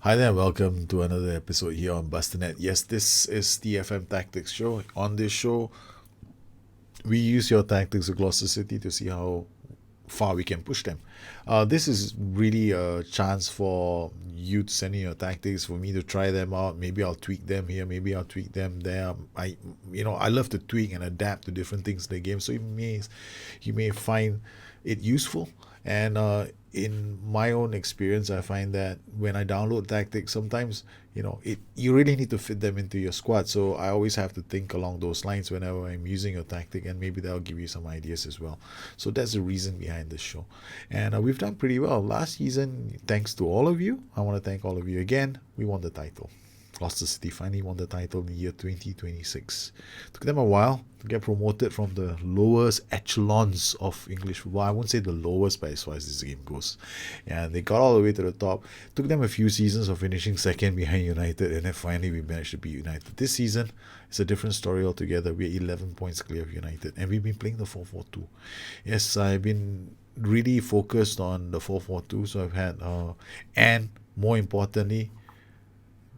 Hi there, welcome to another episode here on Bustthenet. Yes, this is the FM Tactics show. On this show, we use your tactics of Gloucester City to see how far we can push them. This is really a chance for you to send in your tactics, for me to try them out. Maybe I'll tweak them here, maybe I'll tweak them there. I love to tweak and adapt to different things in the game, so you may find it useful. And in my own experience, I find that when I download tactics, sometimes you really need to fit them into your squad. So I always have to think along those lines whenever I'm using a tactic, and maybe that'll give you some ideas as well. So that's the reason behind this show, and we've done pretty well last season. Thanks to all of you, I want to thank all of you again. We won the title. Gloucester City finally won the title in the year 2026. Took them a while to get promoted from the lowest echelons of English football. I won't say the lowest, but as far as this game goes. And they got all the way to the top. Took them a few seasons of finishing second behind United, and then finally we managed to beat United. This season, it's a different story altogether. We're 11 points clear of United, and we've been playing the 4-4-2. Yes, I've been really focused on the 4-4-2, so I've had, and more importantly,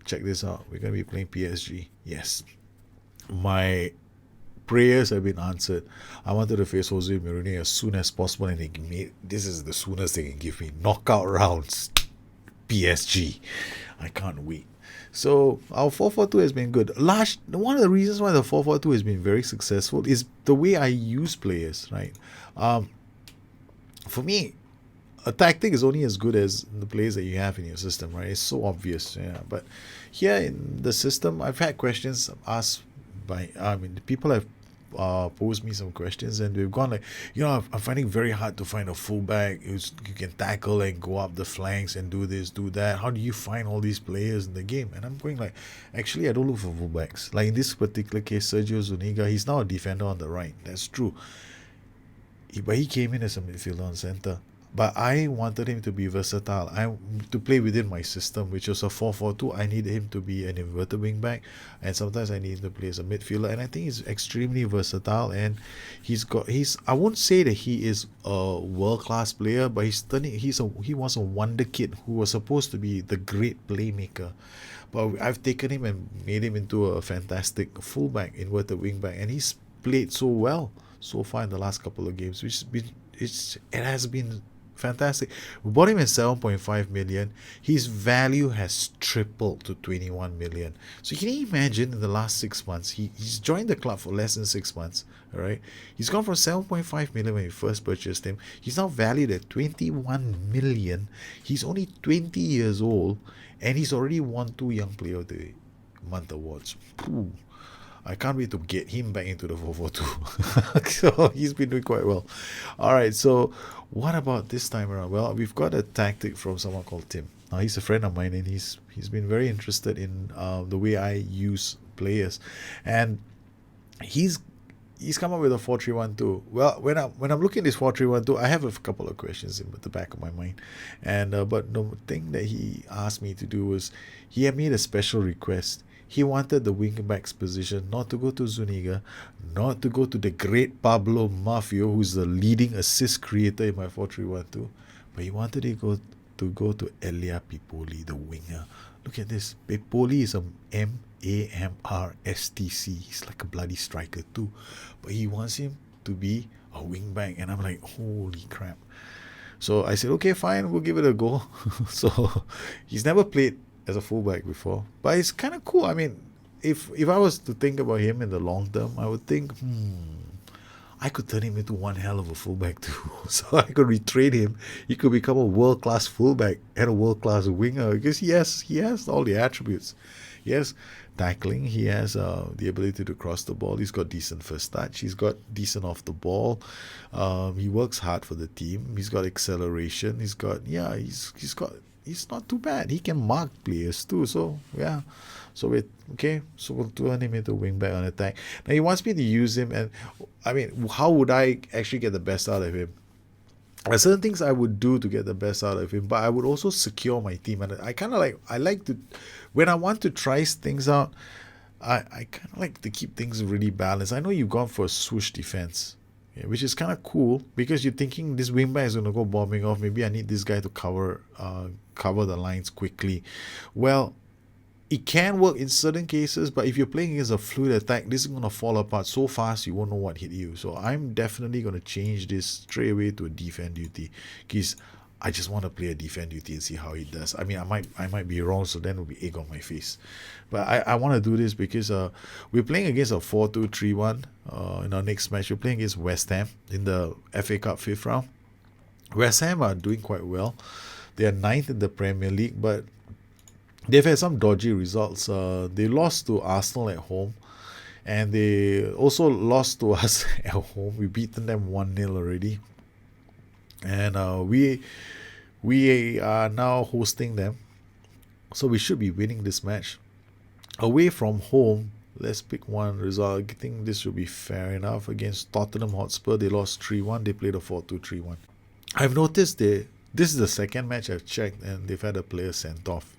check this out. We're going to be playing PSG. Yes. My prayers have been answered. I wanted to face Jose Mourinho as soon as possible, and this is the soonest they can give me. Knockout rounds. PSG. I can't wait. So our 4-4-2 has been good. One of the reasons why the 4-4-2 has been very successful is the way I use players, right? For me, a tactic is only as good as the players that you have in your system, right? It's so obvious, yeah. But here in the system, I've had questions asked people have posed me some questions, and we've gone like, I'm finding it very hard to find a fullback who can tackle and go up the flanks and do this, do that. How do you find all these players in the game? And I'm going like, actually, I don't look for fullbacks. Like in this particular case, Sergio Zuniga, he's now a defender on the right. That's true. But he came in as a midfielder on centre. But I wanted him to be versatile. To play within my system, which was a 4-4-2. I needed him to be an inverted wing back, and sometimes I need him to play as a midfielder. And I think he's extremely versatile. And I won't say that he is a world class player, but he was a wonder kid who was supposed to be the great playmaker. But I've taken him and made him into a fantastic fullback, inverted wing back, and he's played so well so far in the last couple of games, which has been fantastic. We bought him at 7.5 million. His value has tripled to 21 million. So can you imagine, in the last 6 months, he's joined the club for less than 6 months. All right, he's gone from 7.5 million when we first purchased him. He's now valued at 21 million. He's only 20 years old, and he's already won 2 Young Player of the Month awards. Ooh. I can't wait to get him back into the 4-4-2. So he's been doing quite well. All right, so what about this time around? Well, we've got a tactic from someone called Tim. Now, he's a friend of mine, and he's been very interested in the way I use players. And he's come up with a 4-3-1-2. Well, when I'm looking at this 4-3-1-2, I have a couple of questions in the back of my mind. And but the thing that he asked me to do was, he had made a special request. He wanted the wing back's position not to go to Zuniga, not to go to the great Pablo Maffio, who's the leading assist creator in my 4-3-1-2, but he wanted to go to Elia Pipoli, the winger. Look at this. Pipoli is a Marstc. He's like a bloody striker too, but he wants him to be a wing back, and I'm like, holy crap. So I said, okay, fine, we'll give it a go. So he's never played as a fullback before, but it's kind of cool. I mean, if I was to think about him in the long term, I would think, I could turn him into one hell of a fullback too. So I could retrain him. He could become a world class fullback and a world class winger, because he has all the attributes. He has tackling. He has the ability to cross the ball. He's got decent first touch. He's got decent off the ball. He works hard for the team. He's got acceleration. He's not too bad. He can mark players too. So yeah. So we'll turn him into wing back on attack. Now he wants me to use him, and I mean, how would I actually get the best out of him? There are certain things I would do to get the best out of him, but I would also secure my team. And I like to, when I want to try things out, I kind of like to keep things really balanced. I know you've gone for a swoosh defense. yeah, which is kind of cool because you're thinking this wingback is going to go bombing off. Maybe I need this guy to cover the lines quickly. Well, it can work in certain cases, but if you're playing against a fluid attack, this is going to fall apart so fast you won't know what hit you. So I'm definitely going to change this straight away to a defend duty, because I just want to play a defend duty and see how it does. I mean, I might be wrong, so then it'll be egg on my face. But I want to do this because we're playing against a 4-2-3-1 in our next match. We're playing against West Ham in the FA Cup 5th round. West Ham are doing quite well. They are 9th in the Premier League, but they've had some dodgy results. They lost to Arsenal at home, and they also lost to us at home. We've beaten them 1-0 already. And we are now hosting them, so we should be winning this match. Away from home, let's pick one result. I think this should be fair enough. Against Tottenham Hotspur, they lost 3-1. They played a 4-2-3-1. I've noticed this is the second match I've checked, and they've had a player sent off.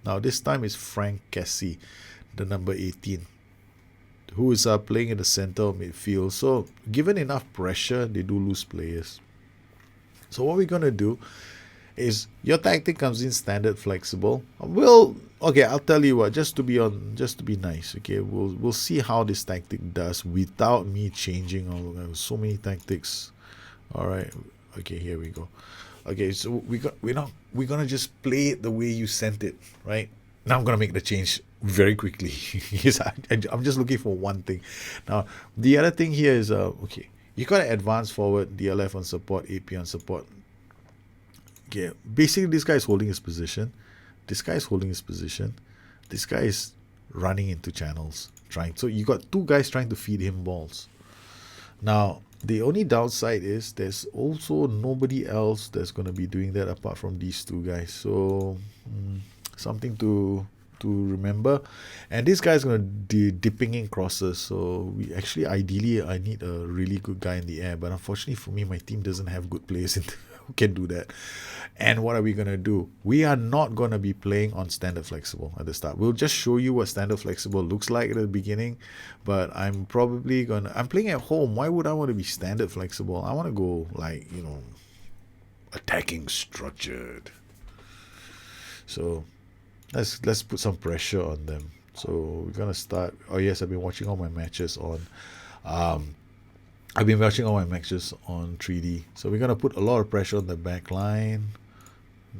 Now this time it's Frank Kessie, the number 18, who is playing in the centre of midfield. So given enough pressure, they do lose players. So what we're going to do is, your tactic comes in standard flexible. I'll tell you what, just to be nice, okay, we'll see how this tactic does without me changing so many tactics. All right, okay, here we go. Okay, so we're gonna just play it the way you sent it, right? Now I'm gonna make the change very quickly. Yes, I'm just looking for one thing. Now the other thing here is okay, you gotta advance forward, DLF on support, AP on support. Okay, basically this guy is holding his position. This guy is holding his position. This guy is running into channels, so you got two guys trying to feed him balls. Now the only downside is there's also nobody else that's going to be doing that apart from these two guys. So something to remember. And this guy is going to be dipping in crosses. So ideally I need a really good guy in the air. But unfortunately for me, my team doesn't have good players who can do that. And what are we going to do? We are not going to be playing on standard flexible at the start. We'll just show you what standard flexible looks like at the beginning. But I'm playing at home. Why would I want to be standard flexible? I want to go attacking structured. So let's put some pressure on them. So we're going to start. Oh yes, I've been watching all my matches on 3D. So we're going to put a lot of pressure on the back line.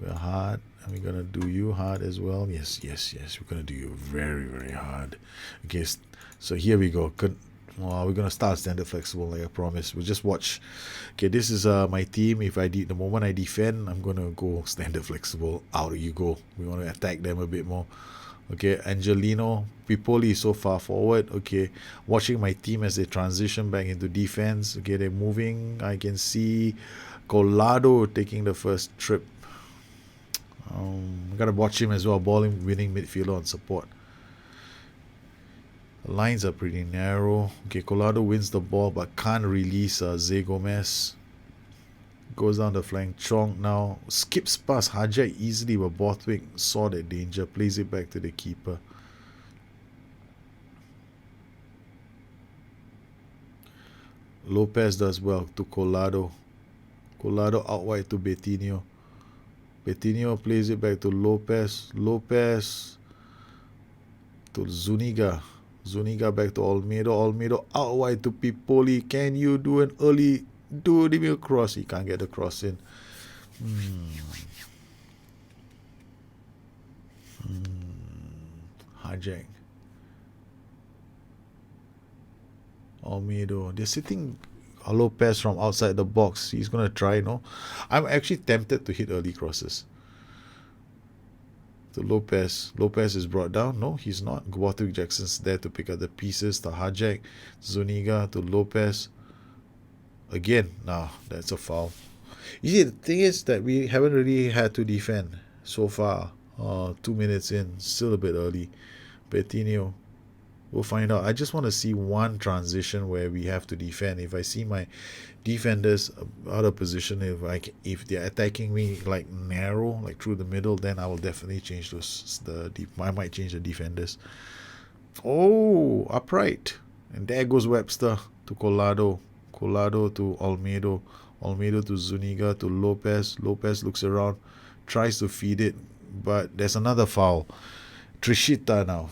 We're hard. And we're going to do you hard as well. Yes. We're going to do you very, very hard. Okay, so here we go. We're going to start standard flexible like I promised. We'll just watch. Okay, this is my team. The moment I defend, I'm going to go standard flexible. Out you go. We want to attack them a bit more. Okay, Angelino, Pipoli is so far forward. Okay, watching my team as they transition back into defense. Okay, they're moving. I can see Colado taking the first trip. Gotta watch him as well. Winning midfielder on support. The lines are pretty narrow. Okay, Colado wins the ball but can't release Zé Gomez. Goes down the flank. Chong now skips past Hajek easily, but Borthwick saw that danger, plays it back to the keeper. Lopez does well to Colado. Colado out wide to Betinho. Betinho plays it back to Lopez. Lopez to Zuniga. Zuniga back to Olmedo. Olmedo out wide to Pipoli. Can you do an early... give me a cross. He can't get the cross in. Hajek. Olmedo. They're sitting Lopez from outside the box. He's going to try, no? I'm actually tempted to hit early crosses. To Lopez. Lopez is brought down. No, he's not. Borthwick Jackson's there to pick up the pieces. To Hajek. Zuniga to Lopez. Again, that's a foul. You see, the thing is that we haven't really had to defend so far. 2 minutes in, still a bit early. Betinho, we'll find out. I just want to see one transition where we have to defend. If I see my defenders out of position, if they're attacking me like narrow, like through the middle, then I will definitely change I might change the defenders. Oh, upright. And there goes Webster to Colado. Colado to Olmedo. Olmedo to Zuniga to Lopez. Lopez looks around, tries to feed it, but there's another foul. Trishita now.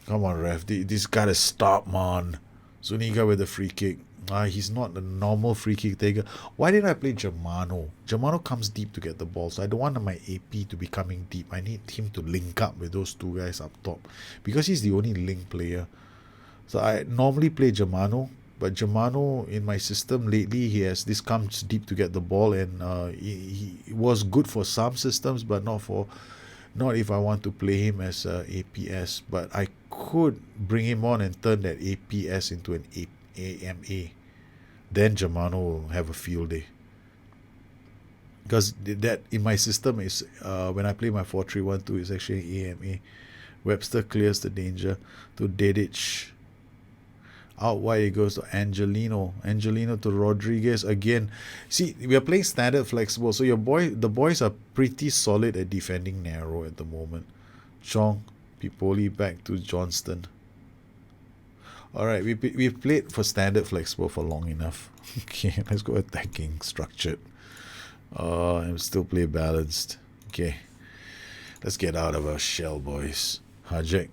Come on, ref. This gotta stop, man. Zuniga with the free kick. He's not a normal free kick taker. Why did I play Germano? Germano comes deep to get the ball, so I don't want my AP to be coming deep. I need him to link up with those two guys up top because he's the only link player. So I normally play Germano, but Germano in my system lately, he has this comes deep to get the ball, and he was good for some systems, but not if I want to play him as APS. But I could bring him on and turn that APS into an AMA. Then Germano will have a field day. Because that in my system is when I play my 4-3-1-2 is actually AMA. Webster clears the danger to Dedic. Out wide it goes to Angelino. Angelino to Rodriguez again. See, we are playing standard flexible, so the boys are pretty solid at defending narrow at the moment. Chong, Pipoli back to Johnston. Alright, we've played for standard flexible for long enough. Okay, let's go attacking structured. And still play balanced. Okay. Let's get out of our shell, boys. Hajek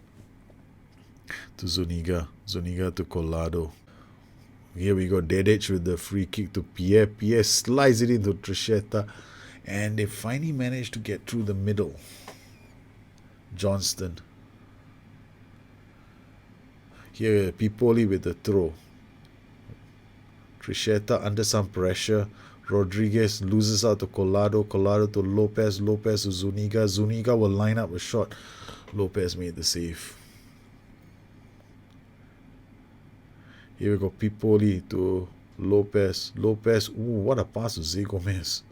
to Zuniga. Zuniga to Colado. Here we go. Dedic with the free kick to Pierre. Pierre slides it into Trisheta. And they finally managed to get through the middle. Johnston. Here, Pipoli with the throw. Trisheta under some pressure. Rodriguez loses out to Colado. Colado to Lopez. Lopez to Zuniga. Zuniga will line up a shot. Lopez made the save. Here we go. Pipoli to Lopez. Lopez. Ooh, what a pass to Zé Gomez.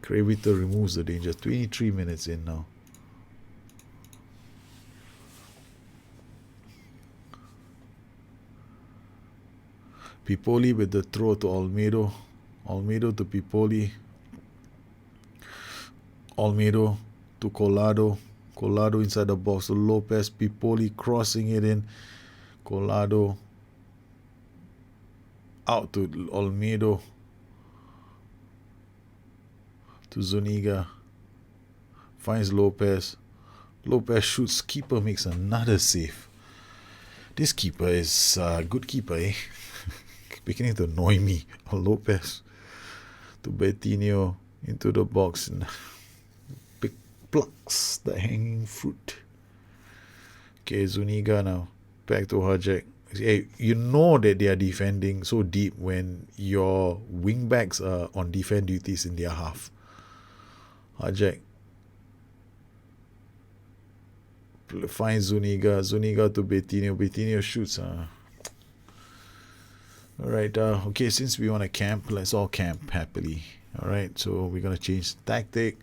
Crevito removes the danger. 23 minutes in now. Pipoli with the throw to Olmedo. Olmedo to Pipoli. Olmedo to Colado. Colado inside the box to Lopez. Pipoli crossing it in. Colado out to Olmedo. To Zuniga. Finds Lopez. Lopez shoots. Keeper makes another save. This keeper is a good keeper, eh? Beginning to annoy me. Lopez to Betinho into the box and plucks the hanging fruit. Okay, Zuniga now back to Hajek. Hey, you know that they are defending so deep when your wingbacks are on defend duties in their half. Hajek finds Zuniga. Zuniga to Betinho. Betinho shoots. Alright, okay, since we want to camp, let's all camp happily. Alright, so we're going to change tactic.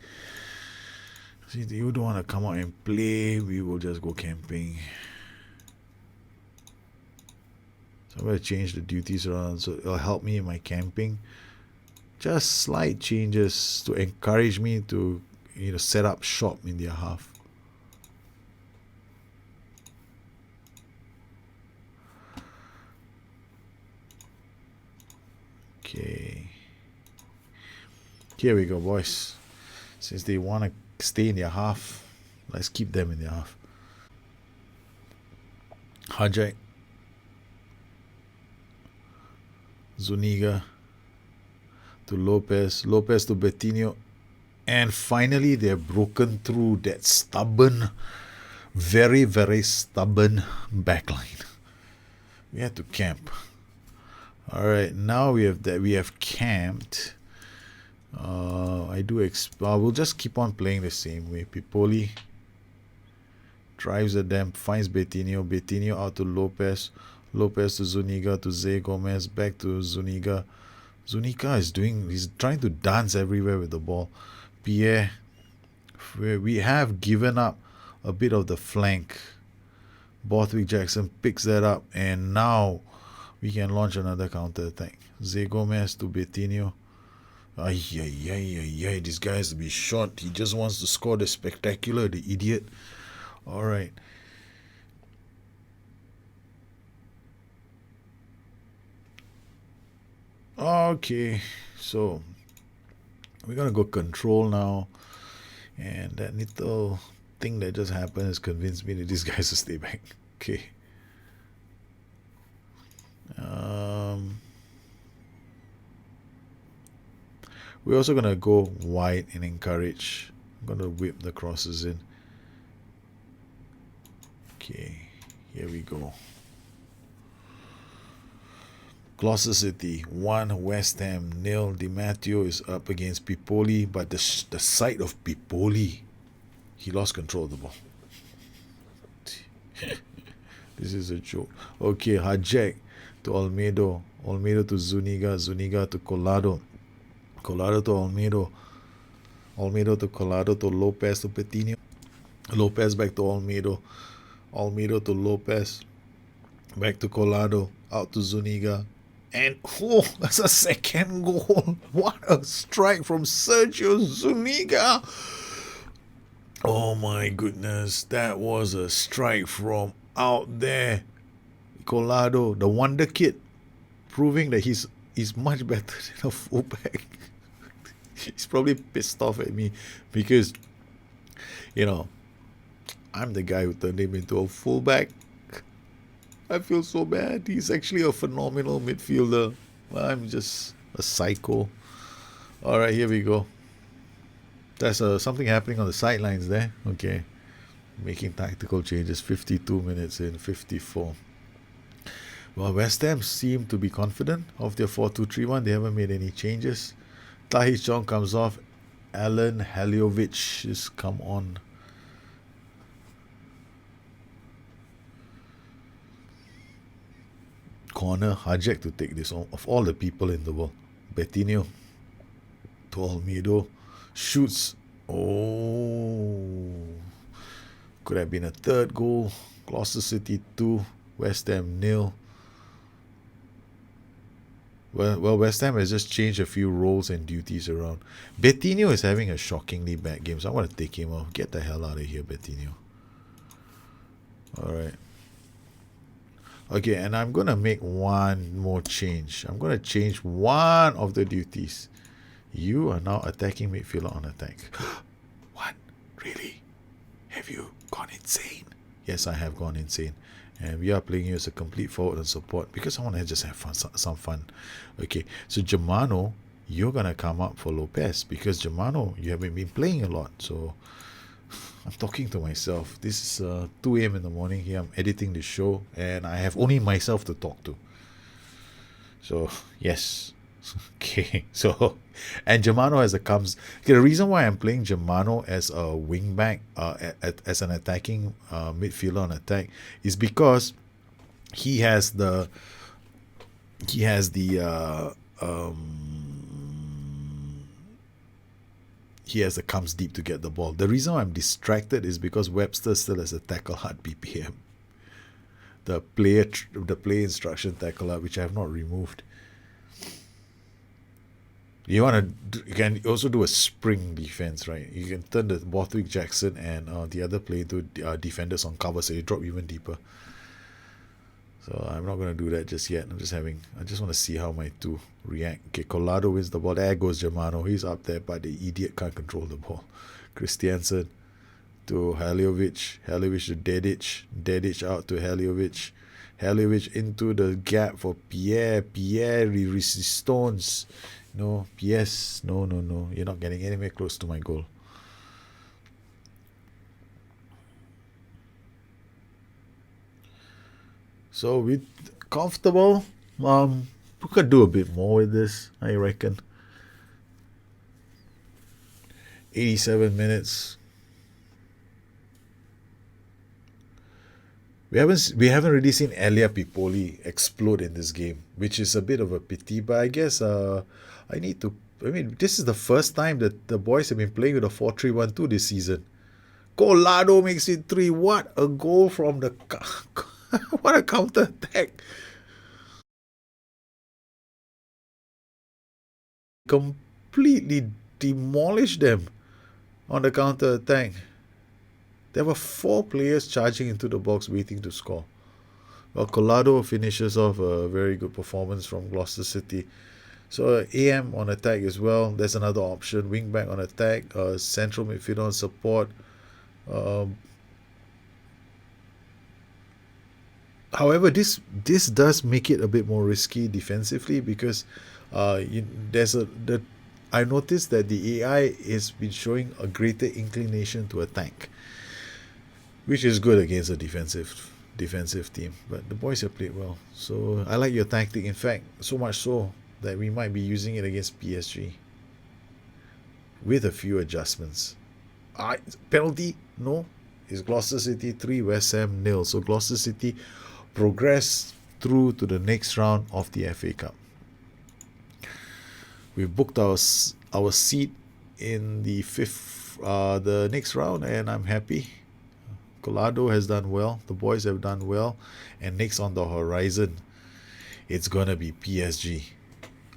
Since you don't want to come out and play, we will just go camping. So I'm going to change the duties around so it'll help me in my camping. Just slight changes to encourage me to set up shop in their half. Okay. Here we go, boys. Since they want to stay in their half, let's keep them in their half. Hajek. Zuniga to Lopez. Lopez to Betinho. And finally, they're broken through that stubborn, very, very stubborn backline. We had to camp. Alright, now we have camped. We'll just keep on playing the same way. Pipoli drives at them, finds Betinho. Betinho out to Lopez. Lopez to Zuniga to Zé Gomez. Back to Zuniga. Zuniga he's trying to dance everywhere with the ball. Pierre, we have given up a bit of the flank. Borthwick Jackson picks that up, and now we can launch another counter attack. Zé Gomez to Betinho. This guy has to be shot. He just wants to score the spectacular, the idiot. Alright. Okay, so we're gonna go control now, and that little thing that just happened has convinced me that these guys will stay back. Okay. Um, we're also gonna go wide and encourage. I'm gonna whip the crosses in. Okay, here we go. Gloucester City 1, West Ham 0. Di Matteo is up against Pipoli, but the sight of Pipoli, he lost control of the ball. This is a joke. Okay, Hajek to Olmedo. Olmedo to Zuniga. Zuniga to Colado. Colado to Olmedo. Olmedo to Colado to Lopez to Petinho. Lopez back to Olmedo. Olmedo to Lopez. Back to Colado. Out to Zuniga. And oh, that's a second goal. What a strike from Sergio Zuniga. Oh my goodness. That was a strike from out there. Colado, the wonder kid, proving that he's much better than a fullback. He's probably pissed off at me because, you know, I'm the guy who turned him into a fullback. I feel so bad. He's actually a phenomenal midfielder. I'm just a psycho. All right, here we go. There's something happening on the sidelines there. Okay. Making tactical changes. 52 minutes in, 54. Well, West Ham seem to be confident of their 4-2-3-1. They haven't made any changes. Tahi Chong comes off. Alan Haliovic has come on. Corner, Hajek to take this on. Of all the people in the world. Betinho to Almedo. Shoots. Oh. Could have been a third goal. Gloucester City 2. West Ham 0. Well, West Ham has just changed a few roles and duties around. Betinho is having a shockingly bad game, so I want to take him off. Get the hell out of here, Betinho. Alright. Okay, and I'm going to make one more change. I'm going to change one of the duties. You are now attacking midfielder on attack. What? Really? Have you gone insane? Yes, I have gone insane. And we are playing you as a complete forward and support because I want to just have fun, some fun. Okay, so Germano, you're going to come up for Lopez because Germano, you haven't been playing a lot. So I'm talking to myself. This is 2 a.m. in the morning here. I'm editing the show and I have only myself to talk to. So, yes. Okay, so, and Germano as a comes. Okay, the reason why I'm playing Germano as a wing back, as an attacking midfielder on attack, is because he has the comes deep to get the ball. The reason why I'm distracted is because Webster still has a tackle hard BPM, the play instruction tackle hard, which I have not removed. You can also do a spring defense, right? You can turn the Borthwick Jackson and the other player to defenders on cover, so you drop even deeper. So I'm not going to do that just yet. I just want to see how my two react. Okay, Colado wins the ball. There goes Germano. He's up there, but the idiot can't control the ball. Christiansen to Haliovic. Haliovic to Dedic. Dedic out to Haliovic. Haliovic into the gap for Pierre. Pierre resistance. No, yes, no. You're not getting anywhere close to my goal. So we're comfortable. We could do a bit more with this, I reckon. 87 minutes. We haven't really seen Elia Pipoli explode in this game, which is a bit of a pity. But I guess this is the first time that the boys have been playing with a 4-3-1-2 this season. Colado makes it 3. What a goal from the what a counter attack! Completely demolished them on the counter attack. There were 4 players charging into the box waiting to score. Well, Colado finishes off a very good performance from Gloucester City. So AM on attack as well. There's another option. Wing back on attack. Central midfielder on support. Um, However, this does make it a bit more risky defensively because there's a the I noticed that the AI has been showing a greater inclination to attack, which is good against a defensive team. But the boys have played well, so I like your tactic. In fact, so much so that we might be using it against PSG with a few adjustments. Penalty? No. It's Gloucester City 3, West Ham nil. So Gloucester City progress through to the next round of the FA Cup. We booked our seat in the next round, and I'm happy. Colado has done well. The boys have done well, and next on the horizon, it's gonna be PSG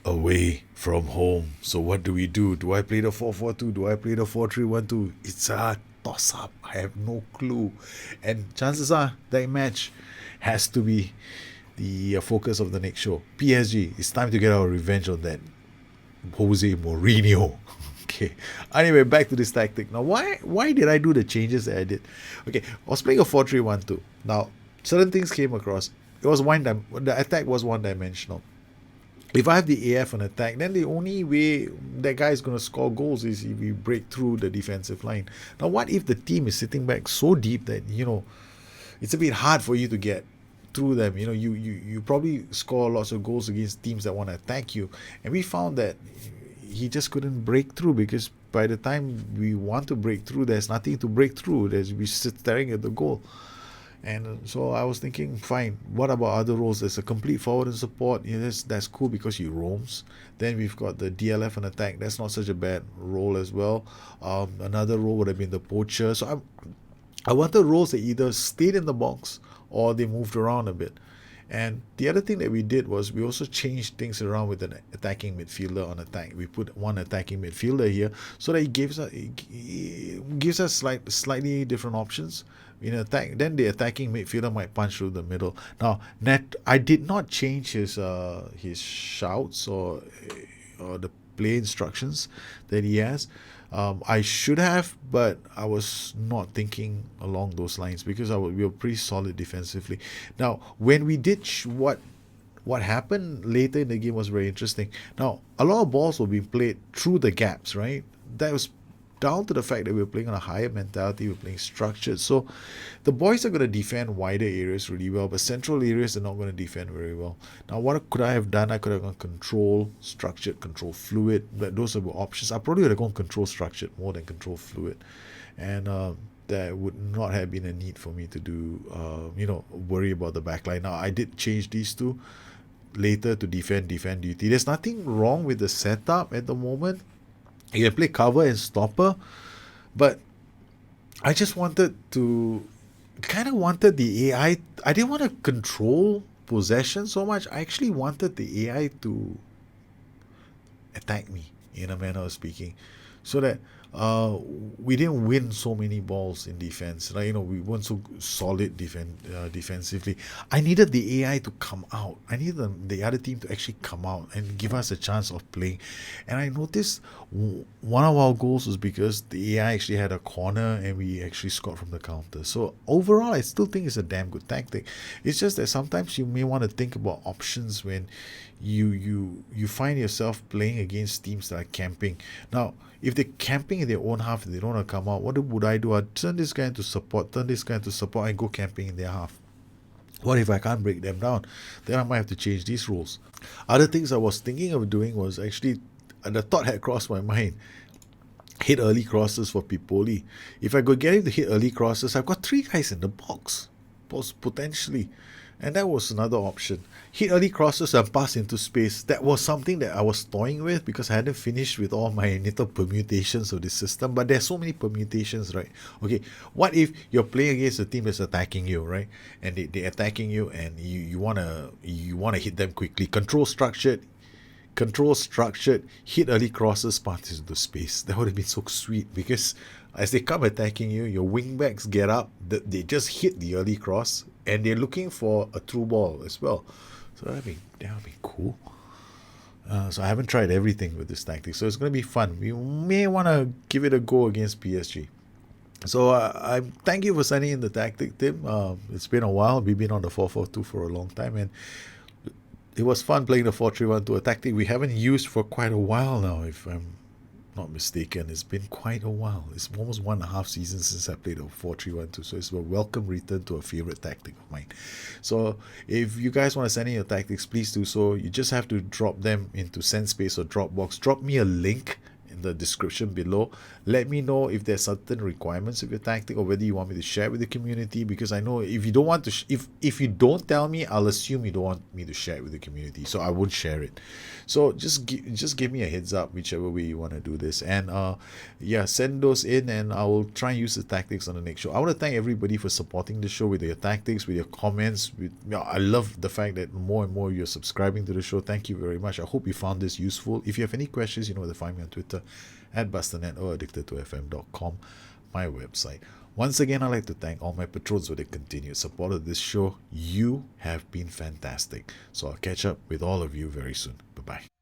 away from home. So what do we do? Do I play the 4-4-2? Do I play the 4-3-1-2? It's a toss up. I have no clue, and chances are that match has to be the focus of the next show. PSG, it's time to get our revenge on that Jose Mourinho. Okay. Anyway, back to this tactic. Now, why did I do the changes that I did? Okay, I was playing a 4-3-1-2. Now, certain things came across. The attack was one dimensional. If I have the AF on attack, then the only way that guy is going to score goals is if we break through the defensive line. Now, what if the team is sitting back so deep that, it's a bit hard for you to get through them? You probably score lots of goals against teams that want to attack you. And we found that he just couldn't break through because by the time we want to break through, there's nothing to break through. We sit staring at the goal. And so I was thinking, fine, what about other roles? There's a complete forward and support. That's cool because he roams. Then we've got the DLF and attack. That's not such a bad role as well. Another role would have been the poacher. So I wanted roles that either stayed in the box or they moved around a bit. And the other thing that we did was we also changed things around with an attacking midfielder on attack. We put one attacking midfielder here so that it gives us slightly different options in attack. Then the attacking midfielder might punch through the middle. Now, I did not change his shouts or the play instructions that he has. I should have, but I was not thinking along those lines because we were pretty solid defensively. Now, when we did what happened later in the game was very interesting. Now, a lot of balls were being played through the gaps, right? That was down to the fact that we were playing on a higher mentality, we were playing structured. So the boys are going to defend wider areas really well, but central areas are not going to defend very well. Now, what could I have done? I could have gone control structured, control fluid, but those are options. I probably would have gone control structured more than control fluid. And there would not have been a need for me to do, worry about the backline. Now, I did change these two later to defend duty. There's nothing wrong with the setup at the moment. You can play cover and stopper, but I just wanted the AI. I didn't want to control possession so much. I actually wanted the AI to attack me, in a manner of speaking, so that we didn't win so many balls in defense. We weren't so solid defensively. I needed the AI to come out. I needed the other team to actually come out and give us a chance of playing. And I noticed one of our goals was because the AI actually had a corner and we actually scored from the counter. So overall, I still think it's a damn good tactic. It's just that sometimes you may want to think about options when you find yourself playing against teams that are camping. Now, if they're camping in their own half and they don't want to come out, what would I do? I'd turn this guy into support, and go camping in their half. What if I can't break them down? Then I might have to change these rules. Other things I was thinking of doing was actually, the thought had crossed my mind, hit early crosses for Pipoli. If I could get him to hit early crosses, I've got 3 guys in the box, potentially. And that was another option. Hit early crosses and pass into space. That was something that I was toying with because I hadn't finished with all my little permutations of this system. But there's so many permutations, right? Okay, what if you're playing against a team that's attacking you, right? And they're attacking you and you wanna hit them quickly. Control structured, hit early crosses, pass into space. That would have been so sweet because as they come attacking you, your wingbacks get up, they just hit the early cross, and they're looking for a through ball as well. So that'd be cool. So I haven't tried everything with this tactic. So it's going to be fun. We may want to give it a go against PSG. So I thank you for sending in the tactic, Tim. It's been a while. We've been on the 4-4-2 for a long time, and it was fun playing the 4-3-1-2, a tactic we haven't used for quite a while now, if I'm not mistaken. It's been quite a while. It's almost 1.5 seasons since I played a 4-3-1-2, so it's a welcome return to a favorite tactic of mine. So if you guys want to send in your tactics, please do so. You just have to drop them into SendSpace or Dropbox. Drop me a link in the description below. Let me know if there's certain requirements of your tactic, or whether you want me to share with the community, because I know if you don't want to if you don't tell me, I'll assume you don't want me to share it with the community, so I won't share it. So just give me a heads up whichever way you want to do this, and yeah, send those in and I will try and use the tactics on the next show. I want to thank everybody for supporting the show with your tactics, with your comments. I love the fact that more and more you're subscribing to the show. Thank you very much. I hope you found this useful. If you have any questions, you know where to find me on Twitter at Bustthenet or addicted2fm.com, my website. Once again, I'd like to thank all my patrons for their continued support of this show. You have been fantastic. So I'll catch up with all of you very soon. Bye-bye.